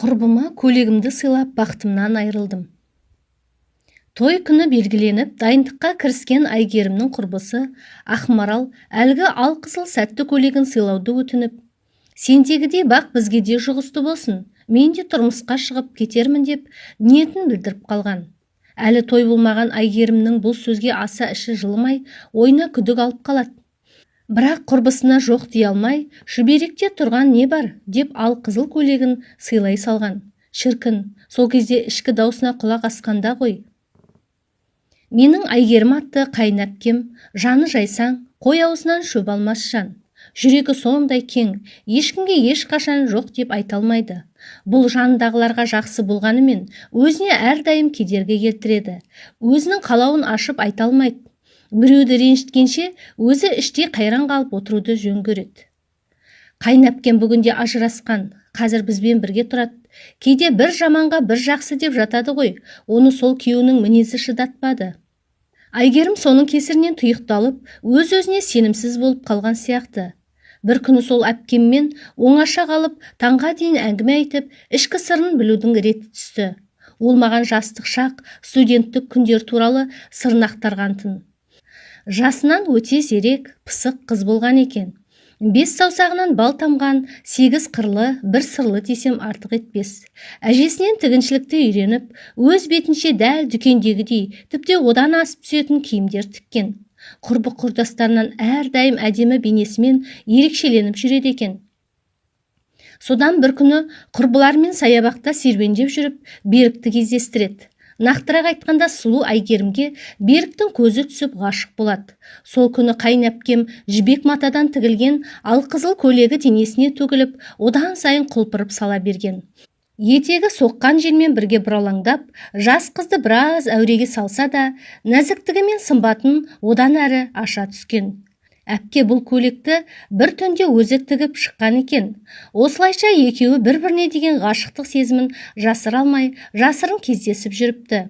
Құрбыма көйлегімді сыйлап бақытымнан айырылдым. Той күні белгіленіп, дайындыққа кіріскен Әйгерімнің құрбысы Ақмарал әлгі алқызыл сәтті көйлегін сыйлауды өтініп, сендегідей бақ бізге де жұғысты болсын, мен де тұрмысқа шығып кетермін деп ниетін білдіріп қалған. Әлі той болмаған Әйгерімнің бұл сөзге аса іші жылымай, ойына күдік алып қалады. Бірақ құрбысына жоқ дей алмай, шүберекте тұрған не бар деп алқызыл көйлегін сыйлай салған. Шіркін, сол кезде ішкі даусына құлақ асқанда ғой. Менің Әйгерім атты қайынәпкем, жаны жайсаң, қой аузынан шөп алмас жан. Жүрегі сондай кең, ешкімге ешқашан жоқ деп айта алмайды. Бұл жанындағыларға жақсы болғанымен, өзіне әрдайым кедергі келтіреді. Өзінің қалауын ашып айта алмайды. Біреуді ренжіткенше, өзі іштей қайран қалып отыруды жөн көреді. Қайынәпкем бүгінде ажырасқан, қазір бізбен бірге тұрады. Кейде бір жаманға бір жақсы деп жатады ғой, оны сол күйеуінің мінезі шыдатпады. Әйгерім соның кесірінен тұйықталып, өз-өзіне сенімсіз болып қалған сияқты. Бір күні сол әпкеммен оңаша қалып, таңға дейін әңгіме айтып, ішкі сырын білудің реті түсті. Ол маған жастық шақ, студенттік күндер туралы сырын ақтарған тын. Жасынан өте зерек, пысық қыз болған екен. 5 саусағынан бал тамған, 8 қырлы, бір сырлы десем артық етпес. Әжесінен тігіншілікті үйреніп, өз бетінше дәл дүкендегідей, тіпті одан асып түсетін киімдер тіккен. Құрбы құрдастарынан әрдайым әдемі бейнесімен ерекшеленіп жүреді екен. Содан бір күні құрбылармен саябақта серуендеп жүріп, Берікті кездестіреді. Нақтырақ айтқанда сұлу Әйгерімге Беріктің көзі түсіп ғашық болады. Сол күні қайынәпкем жібек матадан тігілген алқызыл көйлегі денесіне төгіліп, одан сайын құлпырып сала берген. Етегі соққан желмен бірге бұралаңдап, жас қызды біраз әуреге салса да, нәзіктігі мен сымбатын одан әрі аша түскен. Әпке бұл көйлекті бір түнде өзі тігіп шыққан екен. Осылайша екеуі бір-біріне деген ғашықтық сезімін жасыра алмай, жасырын кездесіп жүріпті.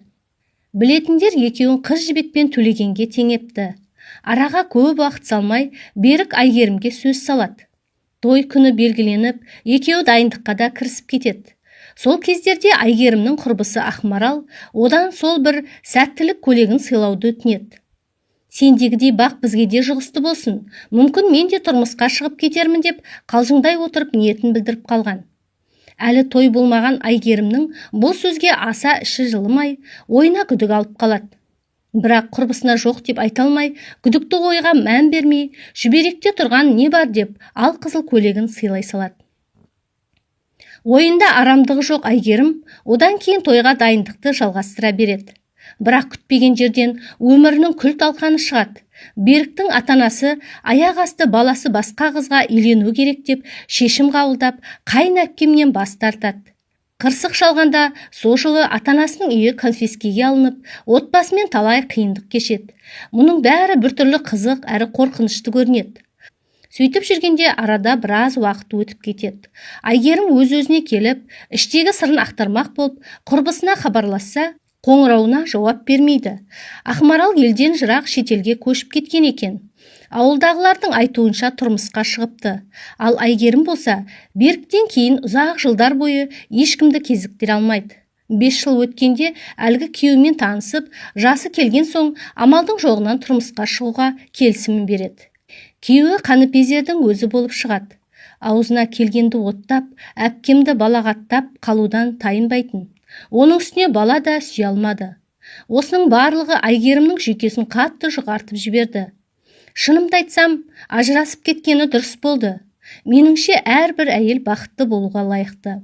Білетіндер екеуін қыз жібекпен төлегенге теңепті. Араға көп уақыт салмай, Берік Әйгерімге сөз салады. Той күні белгіленіп, екеуі дайындыққа да кірісіп кетеді. Сол кездерде Әйгерімнің құрбысы Ақмарал одан сол бір сәттілік көйлегін сыйлауды өтінеді. Сендегідей бақ бізге де жұғысты болсын, мүмкін мен де тұрмысқа шығып кетермін деп қалжыңдай отырып ниетін білдіріп қалған. Әлі той болмаған Әйгерімнің бұл сөзге аса іші жылымай, ойына күдік алып қалады. Бірақ құрбысына жоқ деп айта алмай, күдікті ойға мән бермей, шүберекте тұрған не бар деп алқызыл көйлегін сыйлай салады. Ойында арамдығы жоқ Әйгерім одан кейін тойға дайындықты жалғастыра береді. Бірақ күтпеген жерден өмірінің күл талқаны шығады. Беріктің атанасы аяқ асты баласы басқа қызға үйлену керек деп шешім қабылдап, қайынәпкемнен бас тартады. Қырсық шалғанда сол жылы атанасының үйі конфискеге алынып, отбасымен талай қиындық кешеді. Мұның бәрі біртүрлі қызық әрі қорқынышты көрінеді. Сөйтіп жүргенде арада біраз уақыт өтіп кетеді. Әйгерім өз-өзіне келіп, іштегі сырын ақтармақ болып, құрбысына хабарласса, қоңырауына жауап бермейді. Ақмарал елден жырақ шетелге көшіп кеткен екен. Ауылдағылардың айтуынша тұрмысқа шығыпты. Ал Әйгерім болса, Беріктен кейін ұзақ жылдар бойы ешкімді кезіктіре алмайды. 5 жыл өткенде әлгі күйеуімен танысып, жасы келген соң амалдың жоғынан тұрмысқа шығуға келісімін береді. Күйеуі Қаныпезердің өзі болып шығады. Аузына келгенді оттап, әпкемді балағаттап қалудан тайынбайтын. Оның үстіне бала да сүйе алмады. Осының барлығы Әйгерімнің жүйкесін қатты жұқартып жіберді. Шынымды айтсам, ажырасып кеткені дұрыс болды. Меніңше әрбір әйел бақытты болуға лайықты.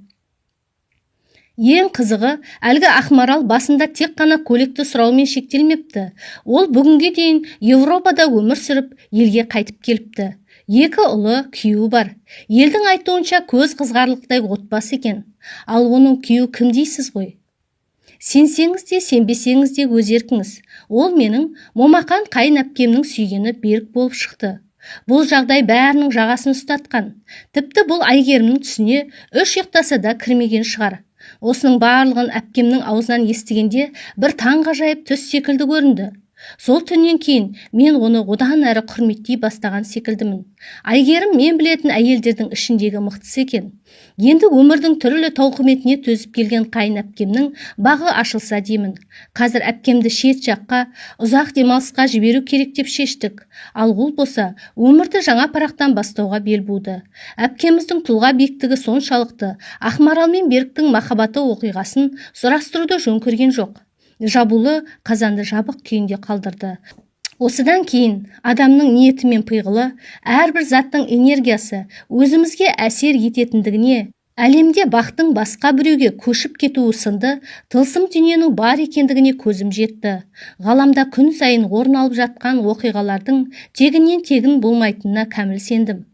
Ең қызығы, әлгі Ақмарал басында тек қана көйлекті сұраумен шектелмепті. Ол бүгінге дейін Европада өмір сүріп, елге қайтып келіпті. 2 ұлы күйеуі бар. Елдің айтуынша көз қызғарлықтай отбасы екен. Ал оның күйеуі кім дейсіз ғой? Сенсеңіз де, сенбесеңіз де өз еркіңіз. Ол менің момақан қайынәпкемнің сүйгені Берік болып шықты. Бұл жағдай бәрінің жағасын ұстатқан. Тіпті бұл Әйгерімнің түсіне 3 ұйықтаса да кірмеген шығар. Осының барлығын әпкемнің аузынан естігенде бір таңғажайып түс секілді көрінді. Сол түннен кейін мен оны одан әрі құрметтей бастаған секілдімін. Әйгерім мен білетін әйелдердің ішіндегі мықтысы екен. Енді өмірдің түрлі тауқыметіне төзіп келген қайын әпкемнің бағы ашылса деймін. Қазір әпкемді шет жаққа ұзақ демалысқа жіберу керек деп шештік. Ал ол болса өмірді жаңа парақтан бастауға бел буды. Әпкеміздің тұлға биіктігі соншалықты Ақмарал мен Беріктің махаббаты оқиғасын сұрастыруды жөн көрген жоқ. Жабулы қазанды жабық күйінде қалдырды. Осыдан кейін адамның ниеті мен пиғылы, әрбір заттың энергиясы өзімізге әсер ететіндігіне, әлемде бақтың басқа біреуге көшіп кетуі сынды тылсым дүниенің бар екендігіне көзім жетті. Ғаламда күн сайын орын алып жатқан оқиғалардың тегіннен тегін болмайтынына кәміл сендім.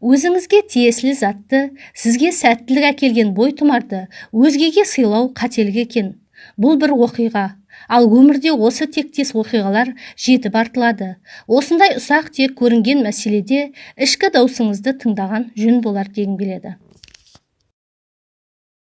Өзіңізге тиесілі затты, сізге сәттілік әкелген бойтұмарды өзгеге сыйлау қателік екен. Бұл бір оқиға, ал өмірде осы тектес оқиғалар жетіп артылады. Осындай ұсақ тек көрінген мәселеде ішкі даусыңызды тыңдаған жөн болар дегім келеді.